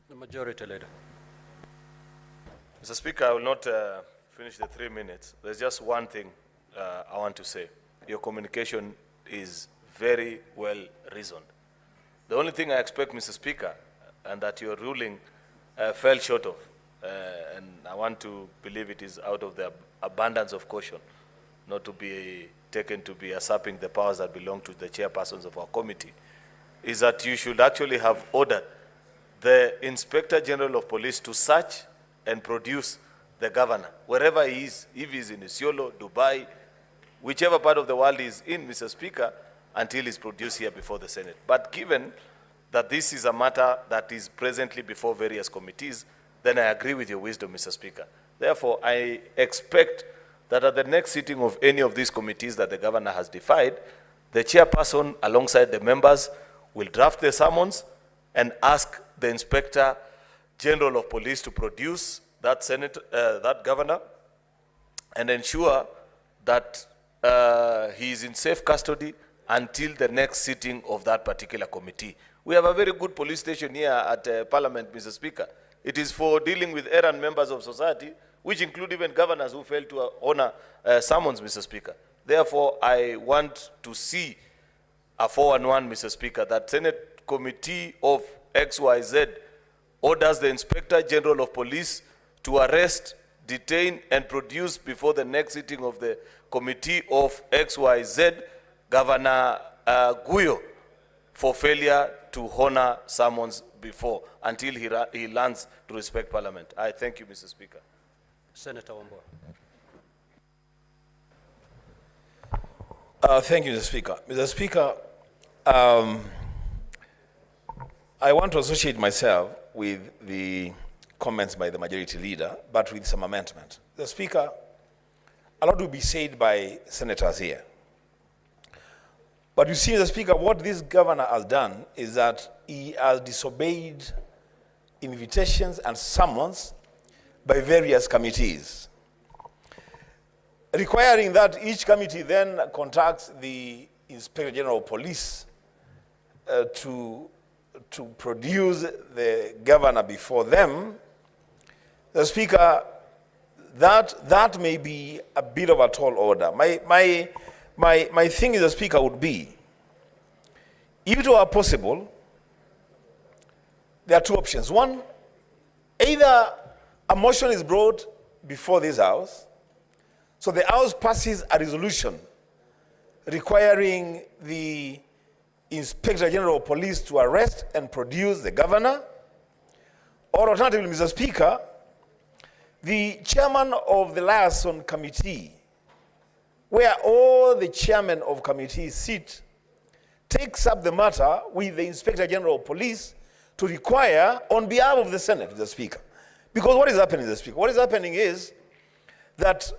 The Majority Leader. Mr. Speaker, I will not finish the 3 minutes. There's just one thing I want to say. Your communication is very well reasoned. The only thing I expect, Mr. Speaker, and that your ruling fell short of, and I want to believe it is out of the abundance of caution, not to be taken to be usurping the powers that belong to the chairpersons of our committee, is that you should actually have ordered the Inspector General of Police to search and produce the governor, wherever he is, if he's in Isiolo, Dubai, whichever part of the world he's in, Mr. Speaker, until he's produced here before the Senate. But given that this is a matter that is presently before various committees, then I agree with your wisdom, Mr. Speaker. Therefore, I expect that at the next sitting of any of these committees that the governor has defied, the chairperson, alongside the members, will draft the summons and ask the Inspector General of Police to produce that that governor, and ensure that he is in safe custody until the next sitting of that particular committee. We have a very good police station here at Parliament, Mr. Speaker. It is for dealing with errant members of society, which include even governors who fail to honor summons, Mr. Speaker. Therefore, I want to see a 4-1-1, Mr. Speaker, that Senate Committee of XYZ orders the Inspector General of Police to arrest, detain, and produce before the next sitting of the Committee of XYZ Governor Guyo for failure to honor summons before, until he learns to respect Parliament. I thank you, Mr. Speaker. Senator Wambua. Thank you, Mr. Speaker. Mr. Speaker, I want to associate myself with the comments by the Majority Leader, but with some amendment. Mr. Speaker, a lot will be said by senators here. But you see, Mr. Speaker, what this governor has done is that he has disobeyed invitations and summons by various committees, requiring that each committee then contacts the Inspector General of Police to produce the governor before them. The Speaker, that may be a bit of a tall order. My thing is, the Speaker, would be, if it were possible, there are two options. One, either a motion is brought before this House, so the House passes a resolution requiring the Inspector General of Police to arrest and produce the governor, or alternatively, Mr. Speaker, the chairman of the liaison committee, where all the chairmen of committees sit, takes up the matter with the Inspector General of Police to require on behalf of the Senate, Mr. Speaker. Because what is happening, Mr. Speaker? What is happening is that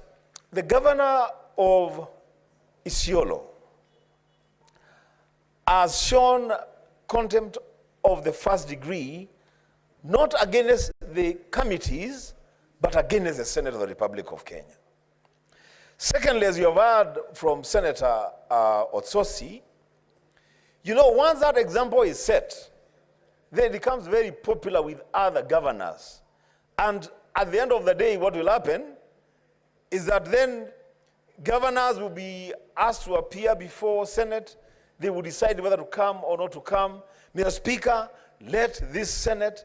the governor of Isiolo has shown contempt of the first degree, not against the committees, but against the Senate of the Republic of Kenya. Secondly, as you have heard from Senator Otsosi, you know, once that example is set, then it becomes very popular with other governors. And at the end of the day, what will happen is that then governors will be asked to appear before Senate. They will decide whether to come or not to come. Mr. Speaker, let this Senate,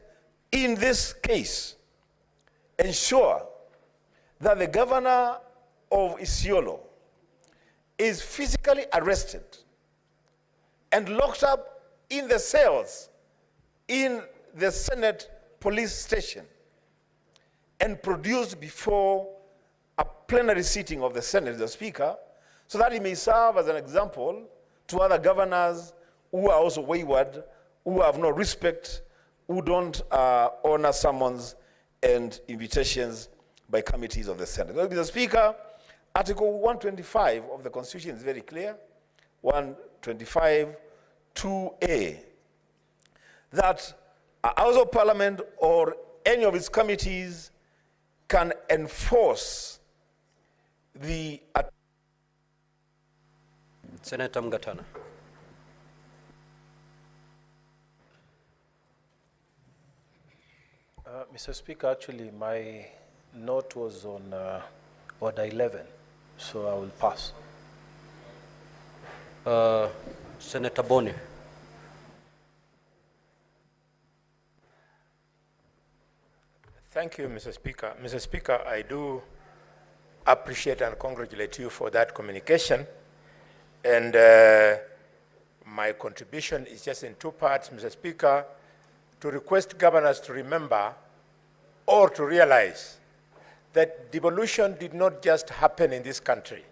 in this case, ensure that the governor of Isiolo is physically arrested and locked up in the cells in the Senate police station and produced before a plenary sitting of the Senate, the Speaker, so that he may serve as an example to other governors who are also wayward, who have no respect, who don't honor summons and invitations by committees of the Senate. Mr. Speaker, Article 125 of the Constitution is very clear, 125 2A, that a House of Parliament or any of its committees can enforce the... Senator Mgatana. Mr. Speaker, actually, my note was on Order 11, so I will pass. Senator Boni. Thank you, Mr. Speaker. Mr. Speaker, I do appreciate and congratulate you for that communication. And my contribution is just in two parts, Mr. Speaker, to request governors to remember or to realize that devolution did not just happen in this country.